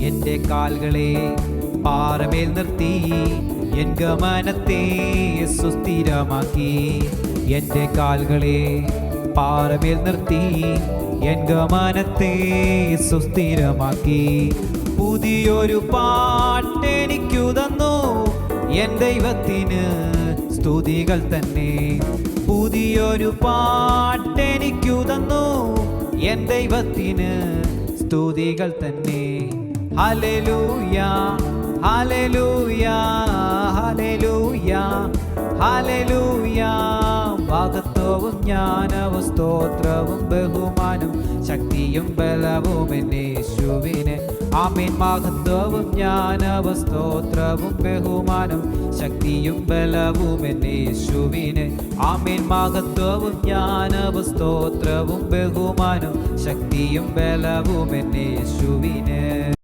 എൻ്റെ കാൽകളെ പാറമേൽ നിർത്തി എൻ ഗമനത്തെ സുസ്ഥിരമാക്കി. എൻ്റെ കാൽകളെ പാറമേൽ നിർത്തി എൻ ഗമനത്തെ സുസ്ഥിരമാക്കി. പുതിയൊരു പാട്ടെനിക്കു തന്നു എൻ ദൈവത്തിന് സ്തുതികൾ തന്നെ. പുതിയൊരു പാട്ടെനിക്കു തന്നു എൻ ദൈവത്തിന് സ്തുതികൾ തന്നെ. Hallelujah hallelujah hallelujah hallelujah. മഹത്വവും ജ്ഞാനവും സ്തോത്രവും ബഹുമാനം ശക്തിയും ബലവും യേശുവിന്. ആമേൻ. മഹത്വവും ജ്ഞാനവും സ്തോത്രവും ബഹുമാനം ശക്തിയും ബലവും യേശുവിന്. ആമേൻ. മഹത്വവും ജ്ഞാനവും സ്തോത്രവും ബഹുമാനം ശക്തിയും ബലവും യേശുവിന്.